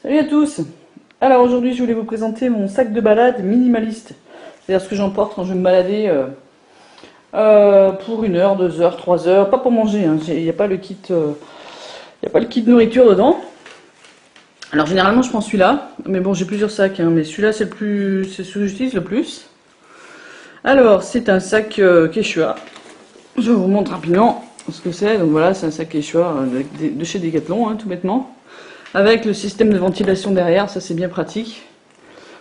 Salut à tous. Alors aujourd'hui je voulais vous présenter mon sac de balade minimaliste. C'est-à-dire ce que j'emporte quand je vais me balader pour 1 heure, 2 heures, 3 heures. Pas pour manger, hein. Il n'y a pas le kit, y a pas le kit nourriture dedans. Alors généralement je prends celui-là, mais bon j'ai plusieurs sacs, hein, mais celui-là c'est ce que j'utilise le plus. Alors c'est un sac Quechua. Je vous montre rapidement ce que c'est. Donc voilà, c'est un sac Quechua de chez Decathlon, hein, tout bêtement. Avec le système de ventilation derrière, ça c'est bien pratique.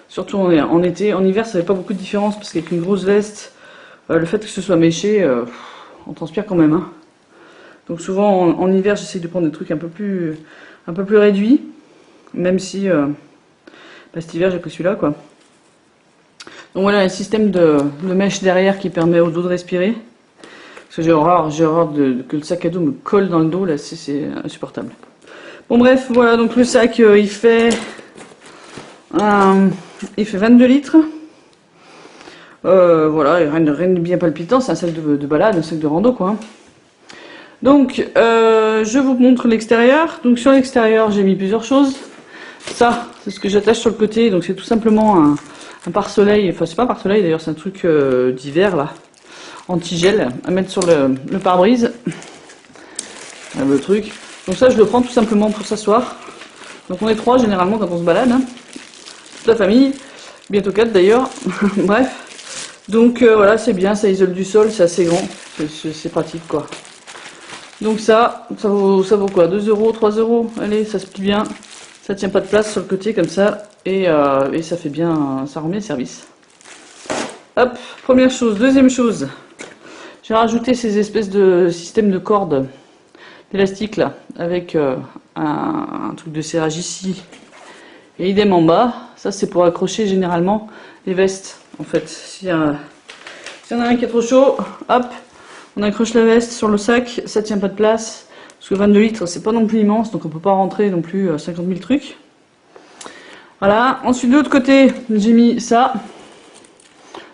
Surtout en été. En hiver, ça fait pas beaucoup de différence parce qu'avec une grosse veste, le fait que ce soit méché, on transpire quand même. Hein. Donc souvent en hiver, j'essaie de prendre des trucs un peu plus réduits. Même si cet hiver, j'ai pris celui-là, quoi. Donc voilà, un système de mèche derrière qui permet au dos de respirer. Parce que j'ai horreur que le sac à dos me colle dans le dos, là, c'est insupportable. Bon bref, voilà, donc le sac, il fait 22 litres. Voilà, rien de bien palpitant, c'est un sac de balade, un sac de rando, quoi. Donc, je vous montre l'extérieur. Donc sur l'extérieur, j'ai mis plusieurs choses. Ça, c'est ce que j'attache sur le côté, donc c'est tout simplement un pare-soleil. Enfin, c'est pas un pare-soleil d'ailleurs, c'est un truc d'hiver, là, anti-gel, à mettre sur le pare-brise. Le truc. Donc ça, je le prends tout simplement pour s'asseoir. Donc on est 3 généralement quand on se balade. Hein. Toute la famille. Bientôt 4 d'ailleurs. Bref. Donc voilà, c'est bien, ça isole du sol, c'est assez grand. C'est pratique, quoi. Donc ça vaut quoi, 2 euros, 3 euros. Allez, ça se plie bien. Ça tient pas de place sur le côté comme ça. Et ça fait bien, ça remet le service. Hop, première chose. Deuxième chose. J'ai rajouté ces espèces de systèmes de cordes d'élastique là, avec un truc de serrage ici et idem en bas. Ça c'est pour accrocher généralement les vestes en fait. S'il y en a un qui est trop chaud, hop, on accroche la veste sur le sac, ça tient pas de place. Parce que 22 litres c'est pas non plus immense, donc on peut pas rentrer non plus 50 000 trucs. Voilà, ensuite de l'autre côté j'ai mis ça.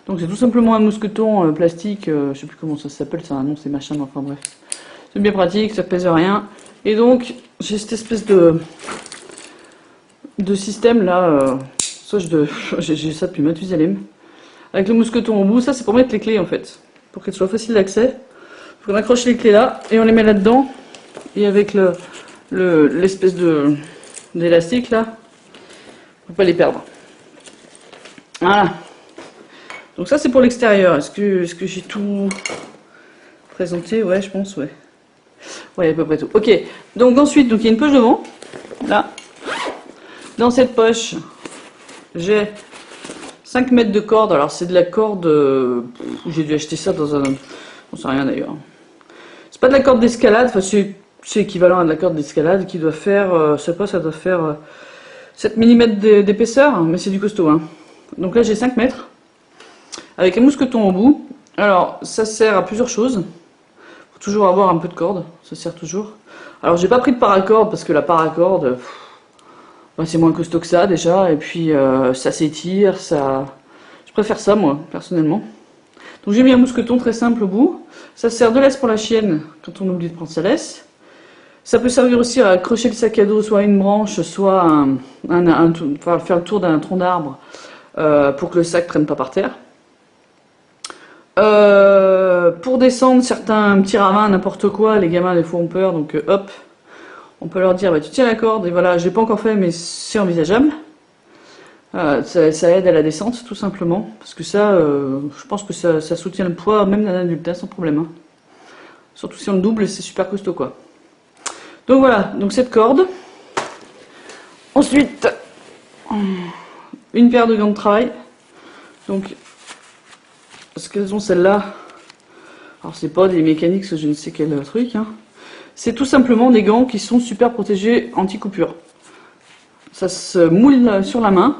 Donc c'est tout simplement un mousqueton plastique, je sais plus comment ça s'appelle, ça a un nom, c'est machin, enfin bref. C'est bien pratique, ça pèse rien. Et donc, j'ai cette espèce de système là. J'ai ça depuis Mathusalem. Avec le mousqueton au bout, ça c'est pour mettre les clés en fait. Pour qu'elles soient faciles d'accès. On accroche les clés là et on les met là-dedans. Et avec l'espèce d'élastique là, on peut pas les perdre. Voilà. Donc ça c'est pour l'extérieur. Est-ce que j'ai tout présenté? Ouais, je pense, ouais. Ouais, à peu près tout. Ok, donc ensuite, il y a une poche devant, là. Dans cette poche, j'ai 5 mètres de corde. Alors, c'est de la corde... j'ai dû acheter ça dans un... On sait rien d'ailleurs. C'est pas de la corde d'escalade, enfin, c'est équivalent à de la corde d'escalade qui doit faire... je sais pas, ça doit faire 7 mm d'épaisseur, mais c'est du costaud. Hein. Donc là, j'ai 5 mètres, avec un mousqueton au bout. Alors, ça sert à plusieurs choses. Toujours avoir un peu de corde, ça sert toujours. Alors j'ai pas pris de paracorde parce que la paracorde, c'est moins costaud que ça déjà, et puis ça s'étire, ça... Je préfère ça moi, personnellement. Donc j'ai mis un mousqueton très simple au bout. Ça sert de laisse pour la chienne quand on oublie de prendre sa laisse. Ça peut servir aussi à accrocher le sac à dos, soit à une branche, soit faire le tour d'un tronc d'arbre pour que le sac traîne pas par terre. Pour descendre certains petits ravins, n'importe quoi, les gamins des fois ont peur, donc hop, on peut leur dire bah, tu tiens la corde, et voilà, je l'ai pas encore fait mais c'est envisageable. Ça aide à la descente tout simplement, parce que ça, je pense que ça soutient le poids même d'un adulte, hein, sans problème. Hein. Surtout si on le double, c'est super costaud quoi. Donc voilà, donc cette corde. Ensuite, une paire de gants de travail. Donc, parce qu'elles ont celle-là. Alors c'est pas des mécaniques, je ne sais quel truc. Hein. C'est tout simplement des gants qui sont super protégés anti-coupure. Ça se moule sur la main.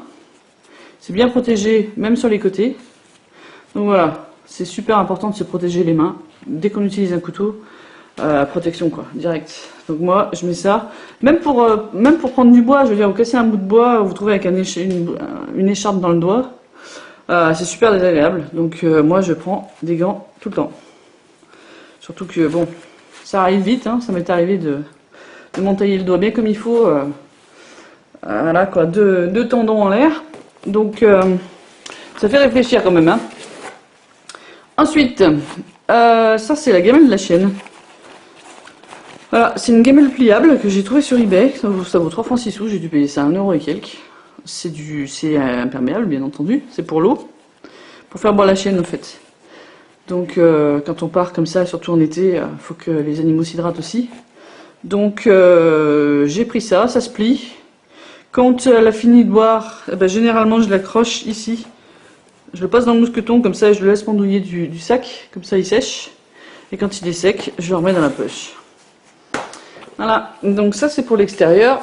C'est bien protégé même sur les côtés. Donc voilà, c'est super important de se protéger les mains. Dès qu'on utilise un couteau, protection quoi, direct. Donc moi je mets ça. Même pour prendre du bois, je veux dire, vous cassez un bout de bois, vous trouvez avec une écharpe dans le doigt. C'est super désagréable. Donc moi je prends des gants tout le temps. Surtout que, bon, ça arrive vite, hein, ça m'est arrivé de m'entailler le doigt bien comme il faut Voilà quoi, deux tendons en l'air. Donc ça fait réfléchir quand même. Hein. Ensuite, ça c'est la gamelle de la chienne. Voilà, c'est une gamelle pliable que j'ai trouvée sur eBay. Ça vaut 3 francs 6 sous, j'ai dû payer ça 1 euro et quelques. C'est imperméable bien entendu, c'est pour l'eau. Pour faire boire la chienne en fait. Donc quand on part comme ça, surtout en été, faut que les animaux s'hydratent aussi. Donc j'ai pris ça, ça se plie. Quand elle a fini de boire, eh ben, généralement je l'accroche ici. Je le passe dans le mousqueton comme ça et je le laisse pendouiller du sac, comme ça il sèche. Et quand il est sec, je le remets dans la poche. Voilà, donc ça c'est pour l'extérieur.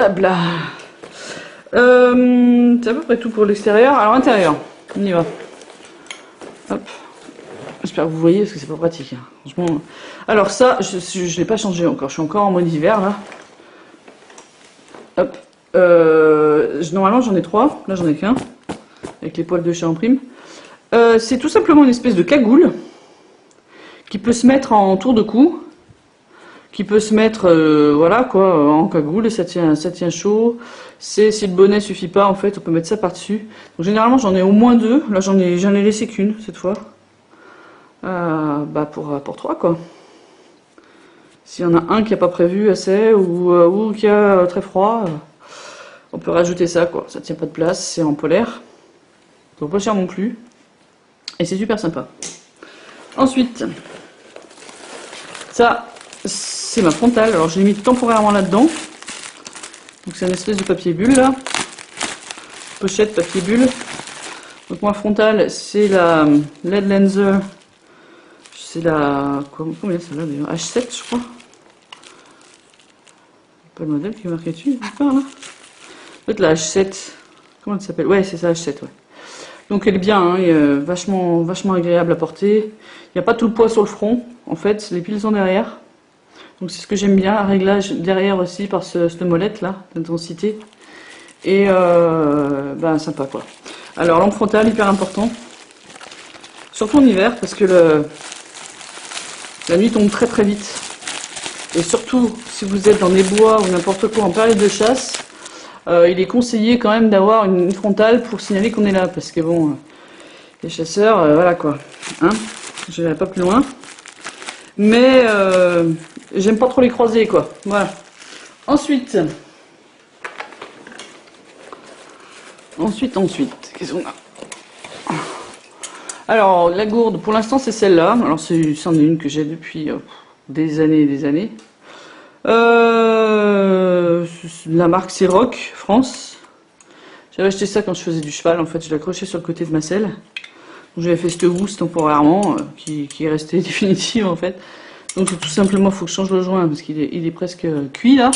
Hop là. C'est à peu près tout pour l'extérieur. Alors intérieur, on y va. Hop. J'espère que vous voyez parce que c'est pas pratique. Hein. Franchement. Alors ça, je l'ai pas changé encore. Je suis encore en mode hiver là. Hop. Normalement j'en ai 3. Là j'en ai qu'un. Avec les poils de chat en prime. C'est tout simplement une espèce de cagoule qui peut se mettre en tour de cou. Qui peut se mettre voilà quoi en cagoule et ça tient chaud. Si le bonnet suffit pas en fait on peut mettre ça par dessus. Donc généralement j'en ai au moins 2. Là j'en ai laissé qu'une cette fois. Bah pour 3 quoi. S'il y en a un qui a pas prévu assez ou qui a très froid, on peut rajouter ça quoi. Ça tient pas de place, c'est en polaire. Donc pas cher non plus. Et c'est super sympa. Ensuite, ça c'est ma frontale. Alors je l'ai mis temporairement là-dedans. Donc c'est une espèce de papier bulle là. Pochette papier bulle. Donc ma frontale c'est la LED Lenser. C'est la... Combien celle-là d'ailleurs? H7 je crois. Pas le modèle qui est marqué dessus. Là. En fait la H7. Comment elle s'appelle? Ouais c'est ça H7 ouais. Donc elle est bien, hein, vachement agréable à porter. Il n'y a pas tout le poids sur le front. En fait les piles sont derrière. Donc c'est ce que j'aime bien, un réglage derrière aussi par cette molette là, d'intensité. Et bah sympa quoi. Alors lampe frontale, hyper important. Surtout en hiver parce que la nuit tombe très très vite. Et surtout si vous êtes dans des bois ou n'importe quoi en période de chasse, il est conseillé quand même d'avoir une frontale pour signaler qu'on est là. Parce que bon, les chasseurs, voilà quoi. Hein, je n'irai pas plus loin. Mais j'aime pas trop les croiser quoi. Voilà. Ensuite, qu'est-ce qu'on a? Alors la gourde, pour l'instant c'est celle-là. Alors c'en est une que j'ai depuis des années et des années. La marque c'est Rock France. J'avais acheté ça quand je faisais du cheval. En fait, je l'accrochais sur le côté de ma selle. J'avais fait cette housse temporairement qui est restée définitive en fait. Donc tout simplement il faut que je change le joint parce qu'il est presque cuit là.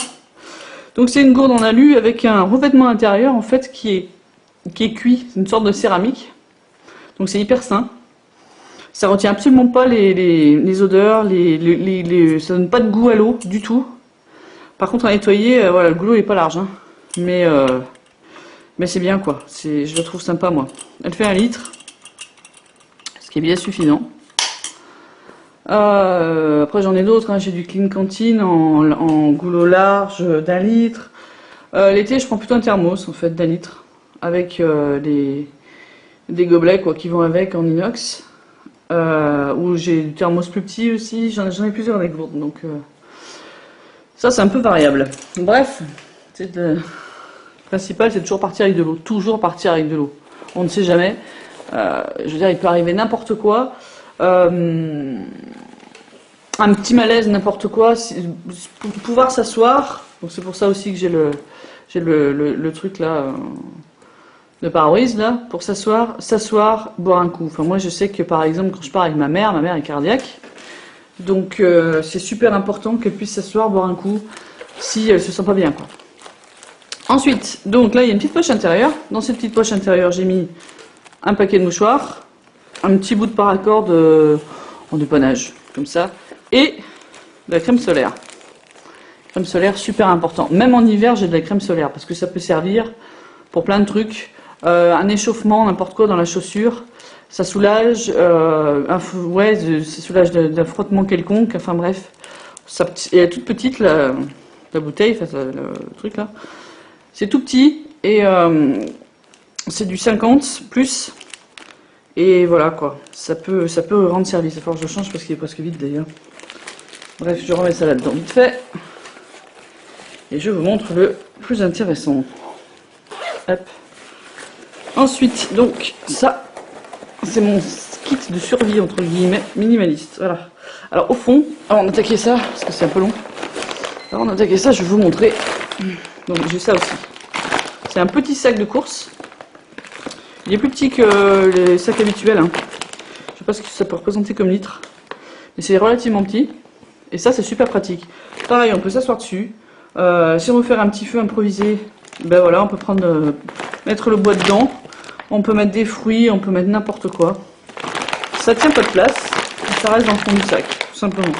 Donc c'est une gourde en alu avec un revêtement intérieur en fait qui est cuit, c'est une sorte de céramique. Donc c'est hyper sain. Ça retient absolument pas les odeurs, ça donne pas de goût à l'eau du tout. Par contre à nettoyer, voilà, le goulot est pas large, hein. Mais c'est bien quoi. Je la trouve sympa moi. Elle fait 1 litre. Ce qui est bien suffisant. Après j'en ai d'autres, hein. J'ai du Clean Cantine en goulot large d'1 litre. L'été je prends plutôt un thermos en fait d'1 litre. Avec des gobelets quoi qui vont avec en inox. Ou j'ai du thermos plus petit aussi, j'en ai plusieurs avec gourdes. Donc ça c'est un peu variable. Bref, le principal c'est de toujours partir avec de l'eau. Toujours partir avec de l'eau. On ne sait jamais. Je veux dire, il peut arriver n'importe quoi. Un petit malaise, n'importe quoi. Pour pouvoir s'asseoir. Donc c'est pour ça aussi que j'ai le truc là, le pare-brise là, pour s'asseoir, boire un coup. Enfin moi je sais que par exemple quand je pars avec ma mère est cardiaque. Donc c'est super important qu'elle puisse s'asseoir, boire un coup, si elle se sent pas bien quoi. Ensuite, donc là il y a une petite poche intérieure. Dans cette petite poche intérieure j'ai mis un paquet de mouchoirs, un petit bout de paracorde en dépannage, comme ça, et de la crème solaire. Crème solaire super important. Même en hiver, j'ai de la crème solaire parce que ça peut servir pour plein de trucs. Un échauffement, n'importe quoi dans la chaussure, ça soulage, ça soulage d'un frottement quelconque. Enfin bref, elle est toute petite, la bouteille, enfin le truc là. C'est tout petit et c'est du 50 plus. Et voilà quoi, ça peut rendre service. Il va falloir que je change parce qu'il est presque vide d'ailleurs. Bref, je remets ça là-dedans vite fait. Et je vous montre le plus intéressant. Hop. Ensuite, donc, ça, c'est mon kit de survie, entre guillemets, minimaliste. Voilà. Alors, au fond, avant d'attaquer ça, parce que c'est un peu long, avant d'attaquer ça, je vais vous montrer. Donc, j'ai ça aussi. C'est un petit sac de course. Il est plus petit que les sacs habituels. Hein. Je sais pas ce que ça peut représenter comme litre. Mais c'est relativement petit. Et ça, c'est super pratique. Pareil, on peut s'asseoir dessus. Si on veut faire un petit feu improvisé, ben voilà, on peut prendre, mettre le bois dedans. On peut mettre des fruits, on peut mettre n'importe quoi. Ça tient pas de place. Ça reste dans le fond du sac, tout simplement.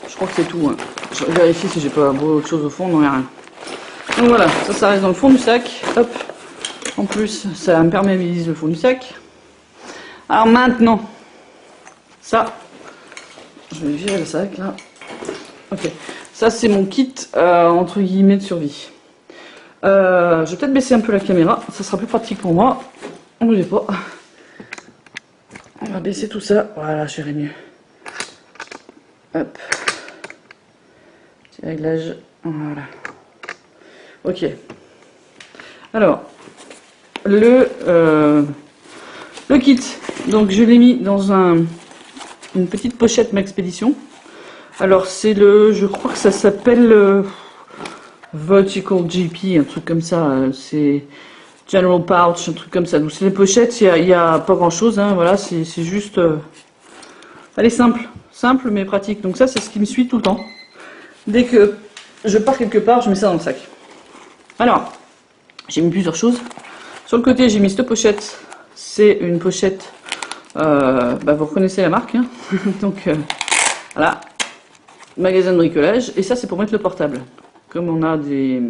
Je crois que c'est tout. Hein. Je vérifie si j'ai pas autre chose au fond. Non, il n'y a rien. Donc voilà, ça reste dans le fond du sac. Hop. En plus, ça imperméabilise le fond du sac. Alors maintenant, ça, je vais virer le sac là. Ok, ça c'est mon kit entre guillemets de survie. Je vais peut-être baisser un peu la caméra, ça sera plus pratique pour moi. On ne bouge pas. On va baisser tout ça. Voilà, je verrai mieux. Hop. Petit réglage. Voilà. Ok. Alors, le kit. Donc je l'ai mis dans une petite pochette Maxpédition. Alors c'est je crois que ça s'appelle Vertical GP, un truc comme ça. C'est General Pouch, un truc comme ça. Donc c'est les pochettes, il y a pas grand chose. Hein, voilà, c'est juste. Elle est simple mais pratique. Donc ça c'est ce qui me suit tout le temps. Dès que je pars quelque part, je mets ça dans le sac. Alors, j'ai mis plusieurs choses. Sur le côté, j'ai mis cette pochette. C'est une pochette. Vous reconnaissez la marque. Hein. Donc voilà. Magasin de bricolage. Et ça, c'est pour mettre le portable. Comme on a des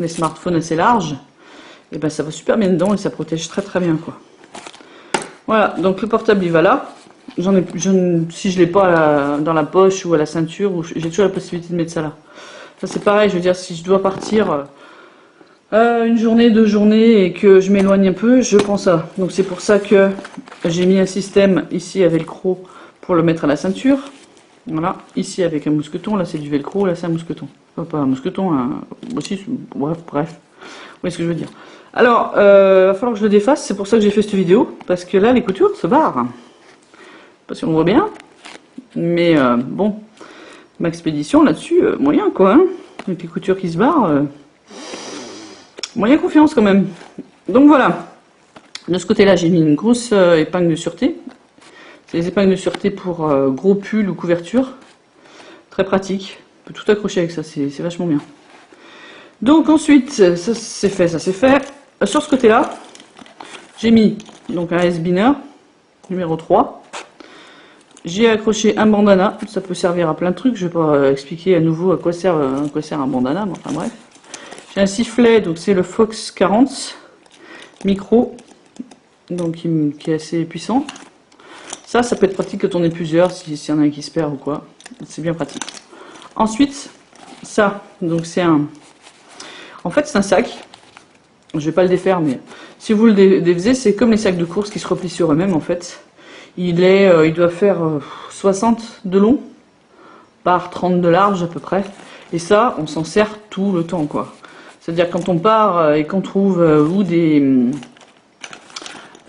smartphones assez larges, et ben ça va super bien dedans et ça protège très très bien quoi. Voilà, donc le portable il va là. Si je l'ai pas dans la poche ou à la ceinture, j'ai toujours la possibilité de mettre ça là. Ça c'est pareil, je veux dire si je dois partir une journée, 2 journées et que je m'éloigne un peu, je prends ça. Donc c'est pour ça que j'ai mis un système ici à velcro pour le mettre à la ceinture. Voilà, ici avec un mousqueton, là c'est du velcro, là c'est un mousqueton. Enfin, pas un mousqueton, aussi, bref. Vous voyez ce que je veux dire. Alors, il va falloir que je le défasse, c'est pour ça que j'ai fait cette vidéo, parce que là les coutures se barrent. Pas si on le voit bien, mais bon, Maxpédition là-dessus, moyen quoi, hein, avec les coutures qui se barrent, moyen confiance quand même. Donc voilà, de ce côté-là j'ai mis une grosse épingle de sûreté. C'est les épingles de sûreté pour gros pulls ou couverture. Très pratique. On peut tout accrocher avec ça, c'est vachement bien. Donc ensuite, ça c'est fait, sur ce côté-là, j'ai mis donc un S-Binner, numéro 3. J'ai accroché un bandana, ça peut servir à plein de trucs. Je vais pas expliquer à nouveau à quoi sert un bandana, mais enfin bref. J'ai un sifflet, donc c'est le Fox 40 micro, donc qui est assez puissant. Ça peut être pratique quand on est plusieurs, s'il y en a un qui se perd ou quoi. C'est bien pratique. Ensuite, ça, donc c'est en fait, c'est un sac. Je vais pas le défaire, mais si vous le défaisez, c'est comme les sacs de course qui se replient sur eux-mêmes, en fait. Il doit faire 60 de long par 30 de large, à peu près. Et ça, on s'en sert tout le temps, quoi. C'est-à-dire quand on part et qu'on trouve ou des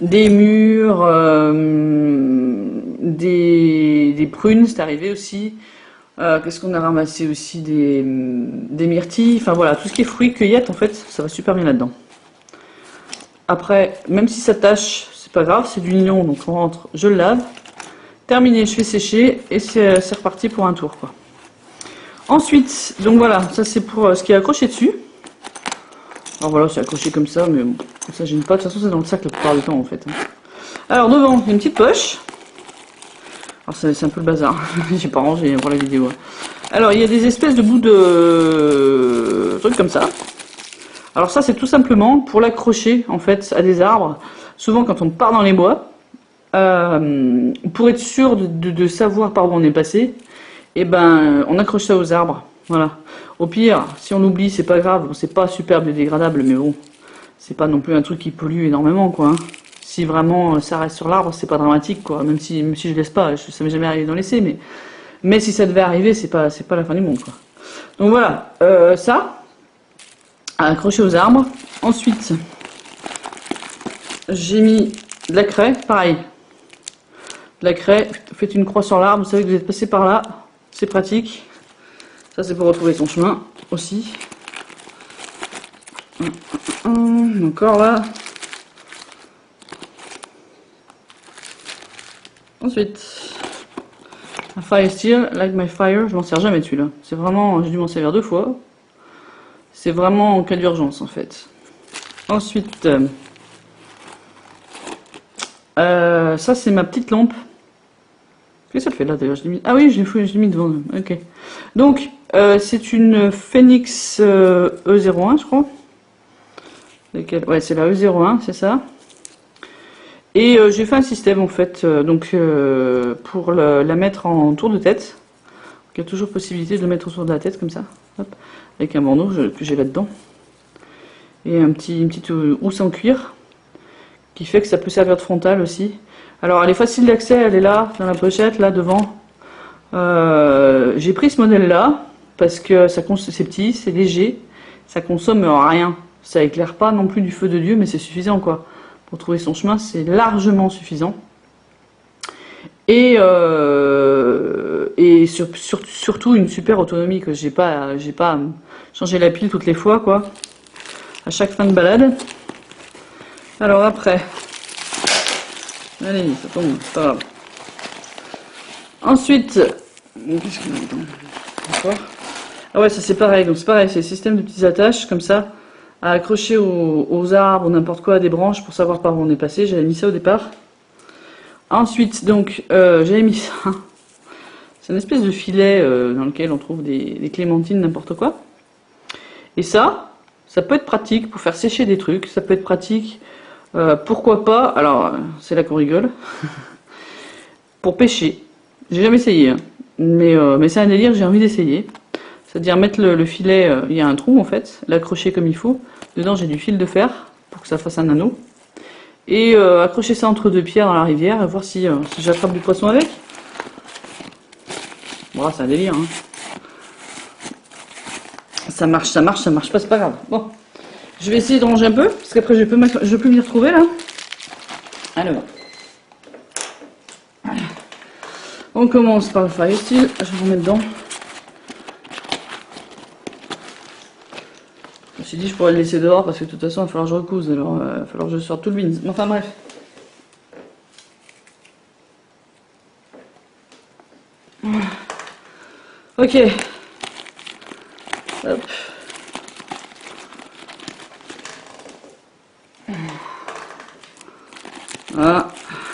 mûres, des prunes, c'est arrivé aussi. Qu'est-ce qu'on a ramassé aussi, des myrtilles, enfin voilà, tout ce qui est fruits, cueillettes, en fait, ça va super bien là-dedans. Après, même si ça tâche, c'est pas grave, c'est du nylon, donc on rentre, je le lave. Terminé, je fais sécher et c'est reparti pour un tour, quoi. Ensuite, donc voilà, ça c'est pour ce qui est accroché dessus. Alors voilà, c'est accroché comme ça, mais bon, ça gêne pas. De toute façon, c'est dans le sac la plupart du temps, en fait. Alors, devant, il y a une petite poche. Alors, c'est un peu le bazar. J'ai pas rangé pour la vidéo. Alors, il y a des espèces de bouts de trucs comme ça. Alors, ça, c'est tout simplement pour l'accrocher, en fait, à des arbres. Souvent, quand on part dans les bois, pour être sûr de savoir par où on est passé, et ben on accroche ça aux arbres. Voilà. Au pire, si on oublie, c'est pas grave, c'est pas super biodégradable, mais bon, c'est pas non plus un truc qui pollue énormément, quoi. Hein. Si vraiment ça reste sur l'arbre, c'est pas dramatique, quoi. Même si je laisse pas, ça m'est jamais arrivé d'en laisser, mais si ça devait arriver, c'est pas la fin du monde, quoi. Donc voilà, ça, à accrocher aux arbres. Ensuite, j'ai mis de la craie, pareil. De la craie, faites une croix sur l'arbre, vous savez que vous êtes passé par là, c'est pratique. Ça c'est pour retrouver son chemin aussi. Encore là. Ensuite, un fire steel, like my fire, je m'en sers jamais dessus là. C'est vraiment, j'ai dû m'en servir 2 fois. C'est vraiment en cas d'urgence en fait. Ensuite, ça c'est ma petite lampe. Qu'est-ce que ça fait là d'ailleurs? Ah oui, je l'ai mis devant. Ok. Donc, c'est une Phoenix E01, je crois. Ouais, c'est la E01, c'est ça. Et j'ai fait un système en fait, pour la mettre en tour de tête. Il y a toujours possibilité de le mettre autour de la tête comme ça, hop, avec un bandeau que j'ai là-dedans. Et une petite housse en cuir, qui fait que ça peut servir de frontale aussi. Alors elle est facile d'accès, elle est là, dans la pochette, là devant. J'ai pris ce modèle-là, parce que c'est petit, c'est léger, ça consomme rien. Ça éclaire pas non plus du feu de Dieu, mais c'est suffisant quoi. Pour trouver son chemin, c'est largement suffisant. Et surtout une super autonomie, que j'ai pas à changer la pile toutes les fois quoi. À chaque fin de balade. Alors après, allez, ça tombe, c'est pas grave. Ensuite, qu'est-ce qu'on a encore? Ah ouais, ça c'est pareil, donc c'est pareil, c'est le système de petites attaches comme ça, à accrocher aux arbres ou n'importe quoi, à des branches pour savoir par où on est passé. J'avais mis ça au départ. Ensuite, donc, j'avais mis ça. C'est une espèce de filet dans lequel on trouve des clémentines, n'importe quoi. Et ça peut être pratique pour faire sécher des trucs, ça peut être pratique, pourquoi pas, alors c'est là qu'on rigole, pour pêcher. J'ai jamais essayé, hein. Mais c'est un délire, j'ai envie d'essayer. C'est-à-dire mettre le filet, il y a un trou en fait, l'accrocher comme il faut. Dedans j'ai du fil de fer pour que ça fasse un anneau. Et accrocher ça entre 2 pierres dans la rivière et voir si j'attrape du poisson avec. Bon, c'est un délire, hein. Ça marche pas, c'est pas grave. Bon, je vais essayer de ranger un peu, parce qu'après je peux m'y retrouver là. Alors, on commence par le fire steel, je vais remettre dedans. Je me suis dit je pourrais le laisser dehors parce que de toute façon il va falloir que je recouse, alors il va falloir que je sorte tout le beans. Enfin bref. Ok. Hop. Voilà,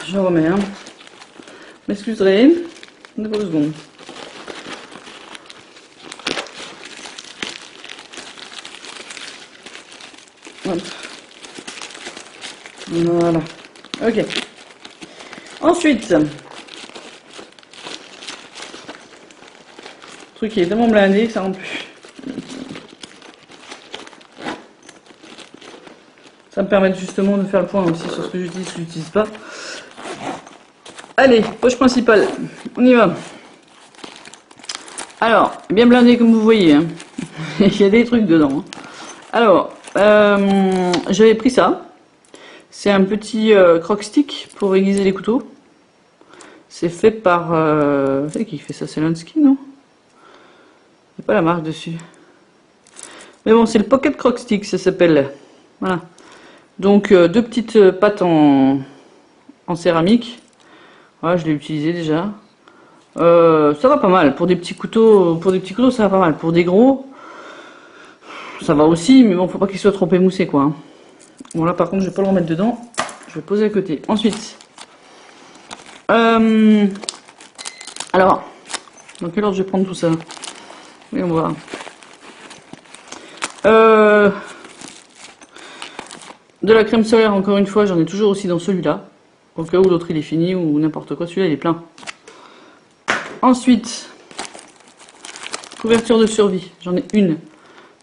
je remets. Hein. M'excuserez. 2 secondes. Hop. Voilà. Ok. Ensuite, le truc qui est tellement blindé que ça rend plus. Ça me permet justement de faire le point aussi sur ce que j'utilise, ce que j'utilise pas. Allez, poche principale, on y va. Alors, bien blindé comme vous voyez, hein. Il y a des trucs dedans. Hein. Alors, j'avais pris ça. C'est un petit croc stick pour aiguiser les couteaux. C'est fait par... c'est qui fait ça? C'est Lansky, non? Il n'y a pas la marque dessus. Mais bon, c'est le Pocket Croc Stick, ça s'appelle. Voilà. Donc, 2 petites pattes en céramique. Voilà, je l'ai utilisé déjà. Ça va pas mal. Pour des petits couteaux, ça va pas mal. Pour des gros, ça va aussi, mais bon, faut pas qu'il soit trop émoussé, quoi. Hein. Bon, là, par contre, je vais pas le remettre dedans. Je vais le poser à côté. Ensuite, alors, dans quel ordre je vais prendre tout ça? Oui, on va. De la crème solaire, encore une fois, j'en ai toujours aussi dans celui-là. Au cas où l'autre il est fini ou n'importe quoi, celui-là il est plein. Ensuite, couverture de survie. J'en ai une.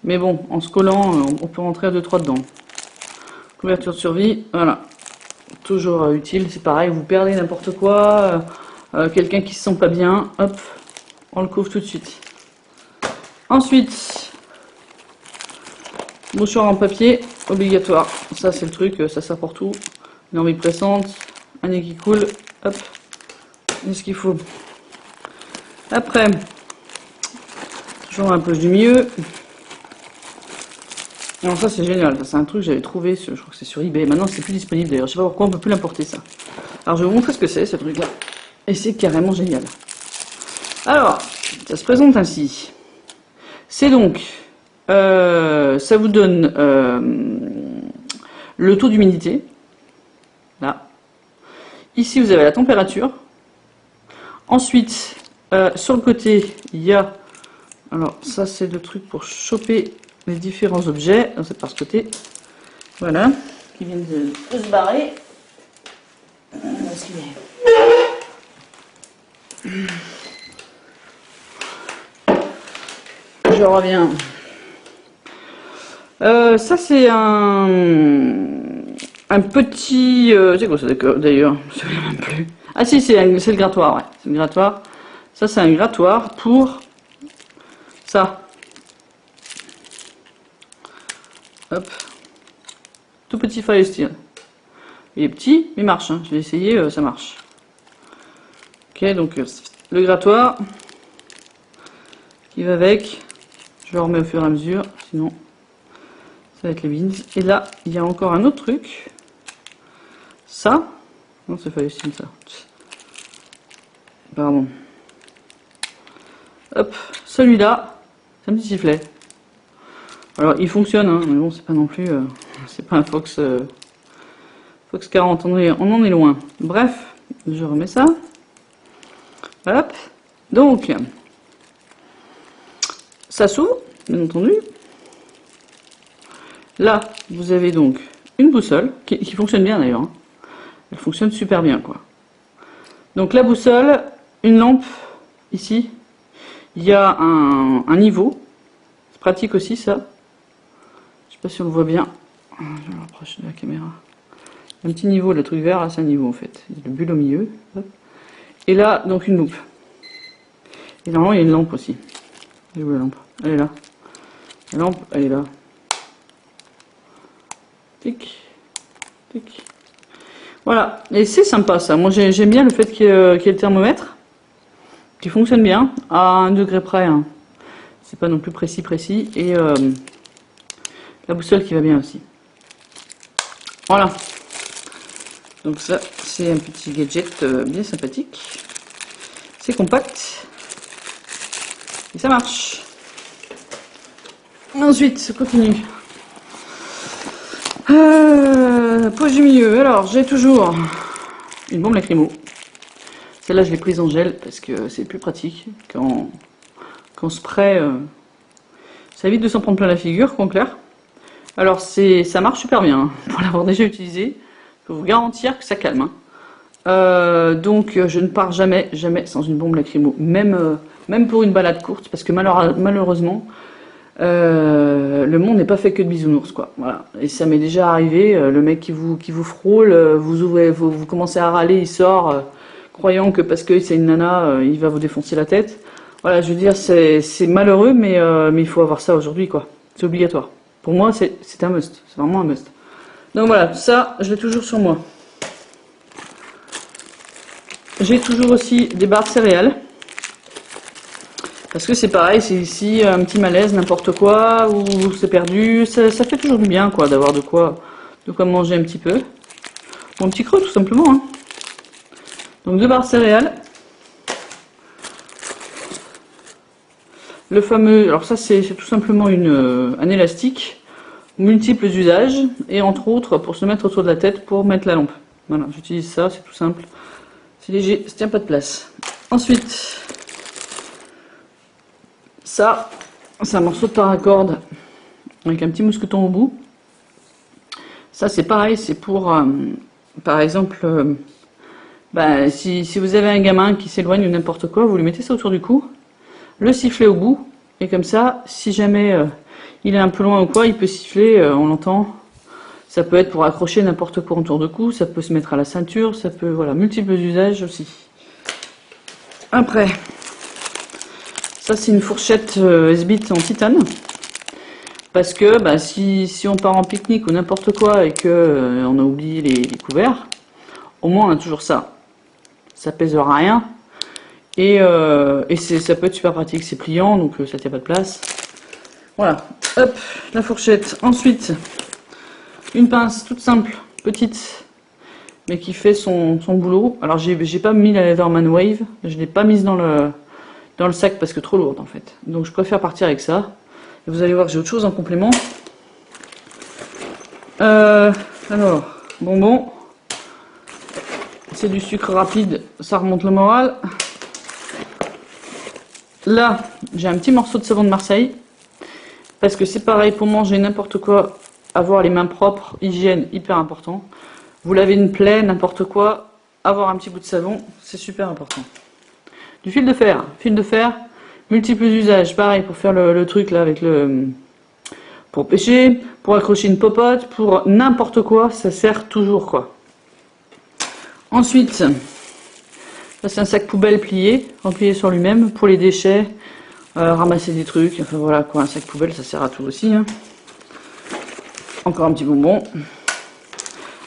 Mais bon, en se collant, on peut rentrer à 2-3 dedans. Couverture de survie, voilà. Toujours utile, c'est pareil, vous perdez n'importe quoi. Quelqu'un qui se sent pas bien, hop, on le couvre tout de suite. Ensuite, mouchoir en papier, obligatoire. Ça c'est le truc, ça sert pour tout. Une envie pressante, un nez qui coule, hop, c'est ce qu'il faut. Après, toujours un poche du milieu. Alors ça c'est génial, c'est un truc que j'avais trouvé, je crois que c'est sur eBay. Maintenant c'est plus disponible d'ailleurs, je sais pas pourquoi on peut plus l'importer ça. Alors je vais vous montrer ce que c'est ce truc là. Et c'est carrément génial. Alors, ça se présente ainsi. C'est donc, ça vous donne le taux d'humidité. Là. Ici vous avez la température. Ensuite, sur le côté, il y a, alors ça c'est le truc pour choper les différents objets, c'est par ce côté, voilà, qui viennent de se barrer. Je reviens. Ça c'est un petit, c'est quoi ça d'ailleurs, je ne me souviens même plus. Ah si, c'est le grattoir, ouais, c'est le grattoir. Ça c'est un grattoir pour ça. Hop, tout petit Fire Steel. Il est petit, mais il marche. Hein. Je l'ai essayé, ça marche. Ok, donc le grattoir qui va avec. Je le remets au fur et à mesure, sinon ça va être les beans. Et là, il y a encore un autre truc. Ça, non, c'est Fire Steel ça. Pardon. Hop, celui-là, c'est un petit sifflet. Alors il fonctionne, hein, mais bon c'est pas non plus, c'est pas un Fox 40, on en est loin. Bref, je remets ça. Hop, donc ça s'ouvre, bien entendu. Là, vous avez donc une boussole qui fonctionne bien d'ailleurs. Hein. Elle fonctionne super bien quoi. Donc la boussole, une lampe ici. Il y a un niveau. C'est pratique aussi ça. Je sais pas si on le voit bien. Je me rapproche de la caméra. Un petit niveau, le truc vert, là c'est un niveau en fait. Il y a le bulle au milieu. Hop. Et là, donc une loupe. Et normalement il y a une lampe aussi. Elle est où la lampe? Elle est là. La lampe, elle est là. Tic. Tic. Voilà. Et c'est sympa ça. Moi j'aime bien le fait qu'il y ait le thermomètre. Qui fonctionne bien. À 1 degré près. Hein. C'est pas non plus précis. Et la boussole qui va bien aussi. Voilà. Donc ça, c'est un petit gadget bien sympathique. C'est compact. Et ça marche. Ensuite, ça continue. Poche du milieu. Alors, j'ai toujours une bombe lacrymo. Celle-là, je l'ai prise en gel parce que c'est plus pratique. Quand spray, ça évite de s'en prendre plein la figure, en clair. Alors, ça marche super bien. Hein, pour l'avoir déjà utilisé. Je peux vous garantir que ça calme. Hein. Donc, je ne pars jamais sans une bombe lacrymo. Même pour une balade courte. Parce que malheureusement, le monde n'est pas fait que de bisounours, quoi. Voilà. Et ça m'est déjà arrivé. Le mec qui vous frôle, vous commencez à râler, il sort, croyant que parce que c'est une nana, il va vous défoncer la tête. Voilà, je veux dire, c'est malheureux, mais il faut avoir ça aujourd'hui, quoi. C'est obligatoire. Pour moi, c'est un must. C'est vraiment un must. Donc voilà, ça, je l'ai toujours sur moi. J'ai toujours aussi des barres de céréales. Parce que c'est pareil, c'est ici un petit malaise, n'importe quoi, ou c'est perdu. Ça fait toujours du bien, quoi, d'avoir de quoi manger un petit peu. Mon petit creux, tout simplement. Hein. Donc 2 barres de céréales. Le fameux, alors ça c'est tout simplement un élastique, multiples usages, et entre autres pour se mettre autour de la tête pour mettre la lampe. Voilà, j'utilise ça, c'est tout simple. C'est léger, ça tient pas de place. Ensuite, ça, c'est un morceau de paracorde avec un petit mousqueton au bout. Ça c'est pareil, c'est pour, par exemple, si vous avez un gamin qui s'éloigne ou n'importe quoi, vous lui mettez ça autour du cou, le sifflet au bout, Et comme ça, si jamais il est un peu loin ou quoi, il peut siffler, on l'entend. Ça peut être pour accrocher n'importe quoi autour de cou, ça peut se mettre à la ceinture, ça peut, voilà, multiples usages aussi. Après, ça c'est une fourchette S-Bit en titane. Parce que bah, si on part en pique-nique ou n'importe quoi et que on a oublié les couverts, au moins on a toujours ça. Ça pèsera rien. Et ça peut être super pratique, c'est pliant, donc ça tient pas de place. Voilà, hop, la fourchette. Ensuite, une pince toute simple, petite, mais qui fait son boulot. Alors j'ai pas mis la Leatherman Wave, je l'ai pas mise dans le sac parce que trop lourde en fait. Donc je préfère partir avec ça. Et vous allez voir que j'ai autre chose en complément. Alors, bonbon. C'est du sucre rapide, ça remonte le moral. Là, j'ai un petit morceau de savon de Marseille. Parce que c'est pareil, pour manger n'importe quoi, avoir les mains propres, hygiène, hyper important. Vous lavez une plaie, n'importe quoi, avoir un petit bout de savon, c'est super important. Du fil de fer. Fil de fer, multiples usages. Pareil, pour faire le truc là avec le... Pour pêcher, pour accrocher une popote, pour n'importe quoi, ça sert toujours quoi. Ensuite, ça c'est un sac poubelle plié, replié sur lui-même, pour les déchets. Ramasser des trucs, enfin voilà quoi, un sac poubelle ça sert à tout aussi. Hein. Encore un petit bonbon.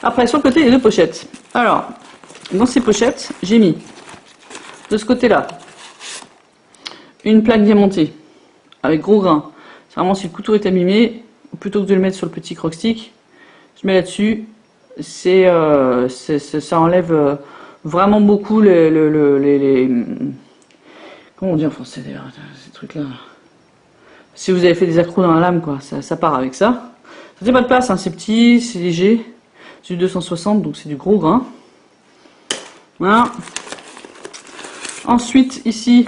Après sur le côté il y a deux pochettes. Alors, dans ces pochettes, j'ai mis de ce côté-là une plaque diamantée avec gros grain. C'est vraiment si le couteau est abîmé, plutôt que de le mettre sur le petit croque-stick, je mets là-dessus. Ça enlève vraiment beaucoup les comment on dit en français d'ailleurs, ces trucs-là. Si vous avez fait des accros dans la lame, quoi, ça part avec ça. Ça tient pas de place, hein, c'est petit, c'est léger. C'est du 260, donc c'est du gros grain. Voilà. Ensuite, ici,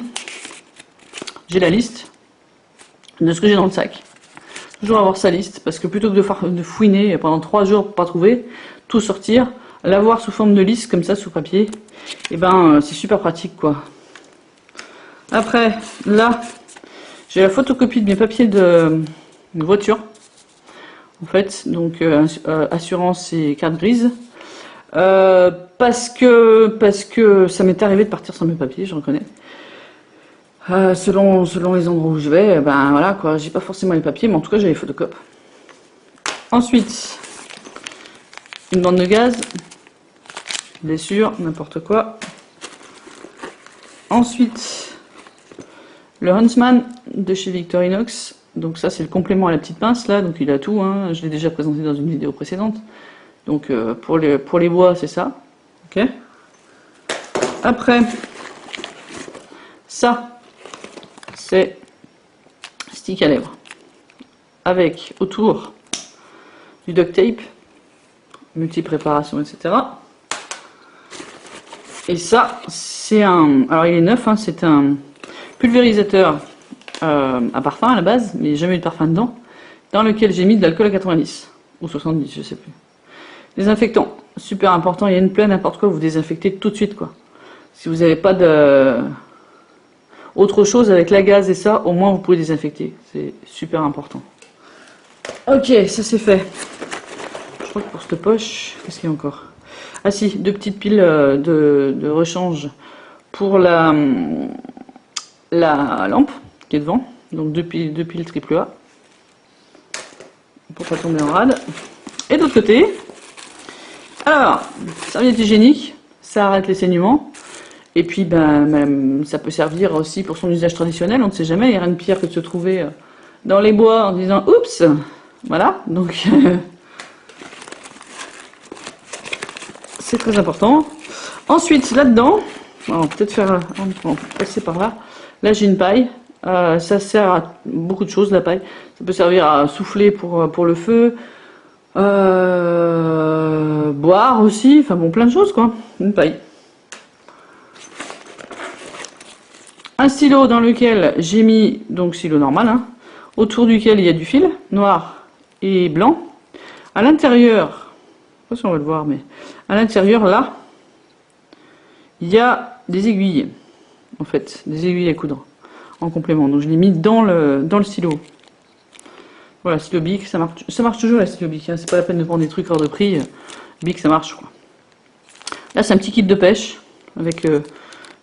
j'ai la liste de ce que j'ai dans le sac. Toujours avoir sa liste, parce que plutôt que de fouiner pendant 3 jours pour pas trouver, tout sortir, l'avoir sous forme de liste, comme ça, sous papier, et ben c'est super pratique, quoi. Après, là, j'ai la photocopie de mes papiers de voiture. En fait, donc assurance et carte grise. Parce que ça m'est arrivé de partir sans mes papiers, je reconnais. Selon les endroits où je vais, ben voilà quoi, j'ai pas forcément les papiers, mais en tout cas j'ai les photocopies. Ensuite, une bande de gaz, blessure, n'importe quoi. Ensuite, le Huntsman de chez Victorinox, donc ça c'est le complément à la petite pince là, donc il a tout, hein. Je l'ai déjà présenté dans une vidéo précédente. Donc pour les bois c'est ça, ok. Après, ça c'est stick à lèvres, avec autour du duct tape, multi-préparation, etc. Et ça c'est alors il est neuf, hein, c'est un pulvérisateur à parfum à la base, mais jamais eu de parfum dedans, dans lequel j'ai mis de l'alcool à 90 ou 70, je sais plus. Désinfectant, super important, il y a une plaie, n'importe quoi, vous désinfectez tout de suite quoi. Si vous n'avez pas de autre chose avec la gaz et ça, au moins vous pouvez désinfecter, c'est super important. Ok, ça c'est fait. Je crois que pour cette poche, qu'est-ce qu'il y a encore? Ah si, 2 petites piles de rechange pour la lampe qui est devant, donc 2 piles triple A pour pas tomber en rade. Et d'autre côté, alors serviette hygiénique, ça arrête les saignements, et puis ben ça peut servir aussi pour son usage traditionnel, on ne sait jamais, il n'y a rien de pire que de se trouver dans les bois en disant oups, voilà, donc c'est très important. Ensuite là-dedans, on va peut-être passer par là. Là j'ai une paille, ça sert à beaucoup de choses la paille. Ça peut servir à souffler pour le feu, boire aussi, enfin bon plein de choses quoi. Une paille. Un stylo dans lequel j'ai mis, donc stylo normal, hein, autour duquel il y a du fil noir et blanc. À l'intérieur, je sais pas si on va le voir, mais à l'intérieur là, il y a des aiguilles, en fait, des aiguilles à coudre. en complément. Donc je l'ai mis dans le stylo. Voilà, stylo Bic, ça marche toujours la stylo Bic, hein. C'est pas la peine de prendre des trucs hors de prix. Bic, ça marche, quoi. Là, c'est un petit kit de pêche avec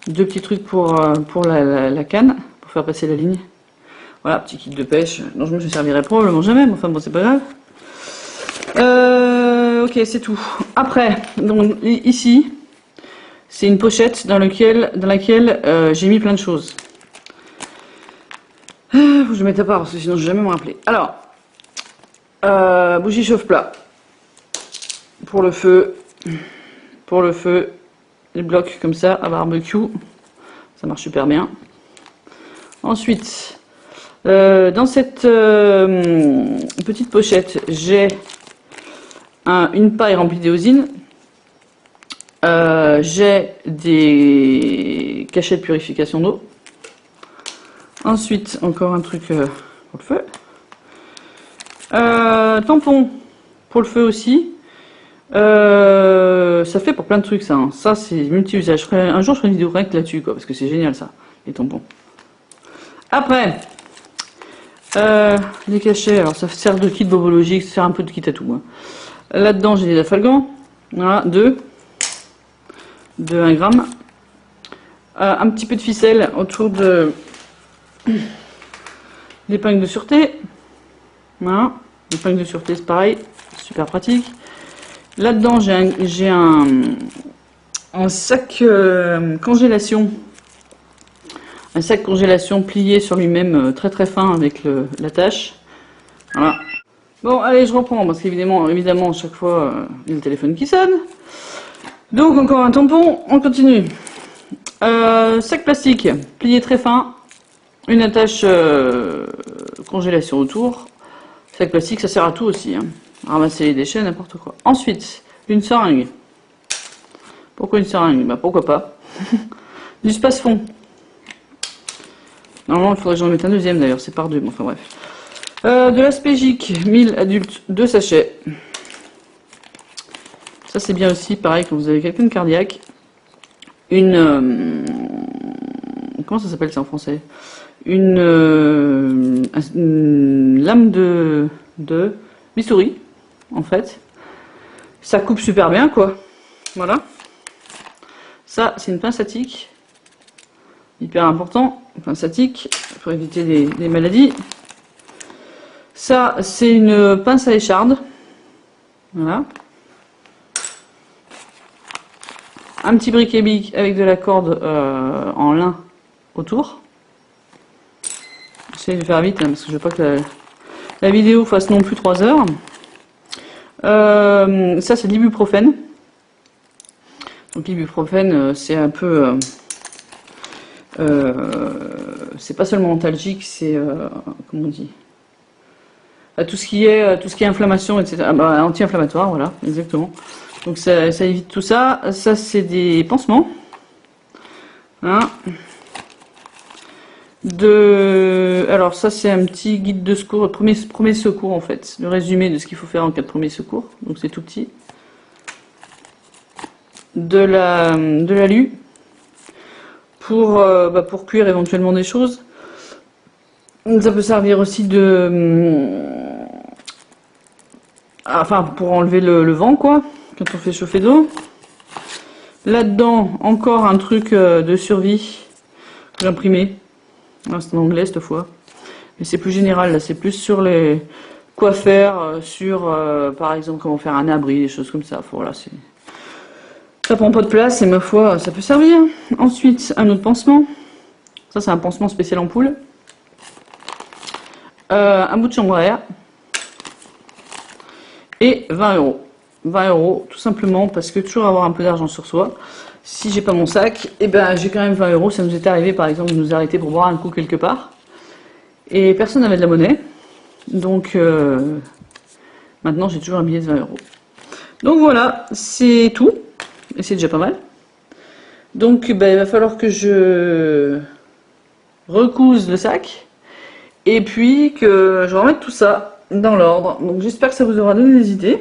deux petits trucs pour la canne, pour faire passer la ligne. Voilà, petit kit de pêche. Non, je me servirai probablement jamais, mais enfin bon, c'est pas grave. Ok, c'est tout. Après, donc ici, c'est une pochette dans laquelle j'ai mis plein de choses. Faut que je mette à part parce que sinon je vais jamais me rappeler. Alors, bougie chauffe-plat pour le feu, les blocs comme ça à barbecue, ça marche super bien. Ensuite, dans cette petite pochette, j'ai une paille remplie d'éosine. J'ai des cachets de purification d'eau. Ensuite, encore un truc pour le feu. Tampon pour le feu aussi. Ça fait pour plein de trucs ça. Hein. Ça c'est multi-usage. Un jour je ferai une vidéo correcte là-dessus quoi, parce que c'est génial ça, les tampons. Après, les cachets, alors ça sert de kit bobologique, ça sert un peu de kit à tout. Hein. Là-dedans j'ai des afalgans. Voilà, deux de 1 gramme. Un petit peu de ficelle autour de l'épingle de sûreté. Voilà, l'épingle de sûreté c'est pareil, super pratique. Là-dedans j'ai un sac congélation. Un sac congélation plié sur lui-même très très fin avec l'attache. Voilà. Bon allez je reprends parce qu'évidemment à chaque fois il y a le téléphone qui sonne. Donc encore un tampon, on continue. Sac plastique plié très fin, une attache congélation autour. Sac plastique ça sert à tout aussi, hein. Ramasser les déchets, n'importe quoi. Ensuite, une seringue. Pourquoi une seringue? Bah pourquoi pas. Du space-fond. Normalement il faudrait que j'en mette un deuxième d'ailleurs, c'est par deux, mais enfin bref. De l'aspégique, 1000 adultes, 2 sachets. Ça c'est bien aussi, pareil, quand vous avez quelqu'un de cardiaque. Une... comment ça s'appelle ça en français? Une lame de bistouri, en fait. Ça coupe super bien, quoi. Voilà. Ça, c'est une pince à tic. Hyper important. Pince à tic, pour éviter des maladies. Ça, c'est une pince à écharde. Voilà. Un petit briquet bic avec de la corde en lin autour. J'essaie de faire vite, hein, parce que je veux pas que la vidéo fasse non plus 3 heures. Ça, c'est de l'ibuprofène. Donc l'ibuprofène, c'est un peu... c'est pas seulement antalgique, c'est... comment on dit, tout ce qui est inflammation, etc. Bah, anti-inflammatoire, voilà, exactement. Donc ça évite tout ça. Ça, c'est des pansements. Hein. Alors ça, c'est un petit guide de secours, premier secours en fait. Le résumé de ce qu'il faut faire en cas de premier secours. Donc c'est tout petit. De l'alu pour cuire éventuellement des choses. Ça peut servir aussi enfin pour enlever le vent quoi, quand on fait chauffer d'eau. Là-dedans encore un truc de survie que j'ai imprimé. C'est en anglais cette fois, mais c'est plus général là, c'est plus sur les quoi faire, sur par exemple comment faire un abri, des choses comme ça. Voilà, ça prend pas de place et ma foi ça peut servir. Ensuite un autre pansement, ça c'est un pansement spécial ampoule. Un bout de chambre à air et 20 €. 20 € tout simplement parce que toujours avoir un peu d'argent sur soi. Si j'ai pas mon sac, et ben j'ai quand même 20 €. Ça nous était arrivé par exemple de nous arrêter pour boire un coup quelque part et personne n'avait de la monnaie. Donc maintenant j'ai toujours un billet de 20 €. Donc voilà, c'est tout et c'est déjà pas mal. Donc ben, il va falloir que je recouse le sac et puis que je remette tout ça dans l'ordre. Donc j'espère que ça vous aura donné des idées.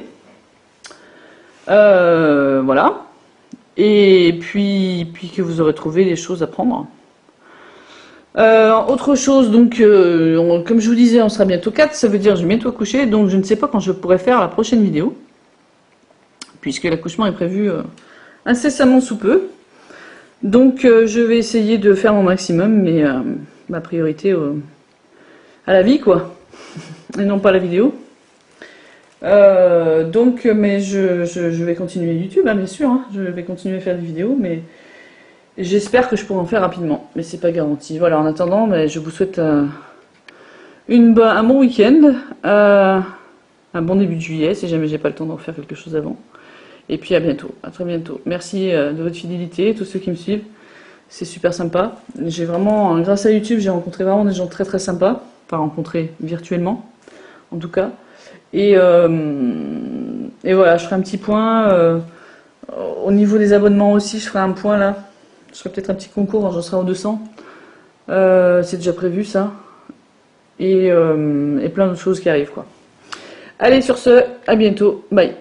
Voilà. Et puis que vous aurez trouvé des choses à prendre. Autre chose, donc, comme je vous disais, on sera bientôt 4, ça veut dire que je vais bientôt coucher, donc je ne sais pas quand je pourrai faire la prochaine vidéo, puisque l'accouchement est prévu incessamment sous peu. Donc je vais essayer de faire mon maximum, mais ma priorité à la vie, quoi, et non pas la vidéo. Donc, mais je vais continuer YouTube, hein, bien sûr, hein, je vais continuer à faire des vidéos, mais j'espère que je pourrai en faire rapidement, mais c'est pas garanti. Voilà, en attendant, mais je vous souhaite un bon week-end, un bon début de juillet, si jamais j'ai pas le temps d'en faire quelque chose avant. Et puis à bientôt, à très bientôt. Merci de votre fidélité, tous ceux qui me suivent. C'est super sympa. J'ai vraiment, grâce à YouTube, j'ai rencontré vraiment des gens très très sympas. Enfin, rencontré virtuellement, en tout cas. Et voilà, je ferai un petit point. Au niveau des abonnements aussi, je ferai un point là. Je ferai peut-être un petit concours quand j'en serai aux 200. C'est déjà prévu ça. Et plein d'autres choses qui arrivent, quoi. Allez, sur ce, à bientôt. Bye.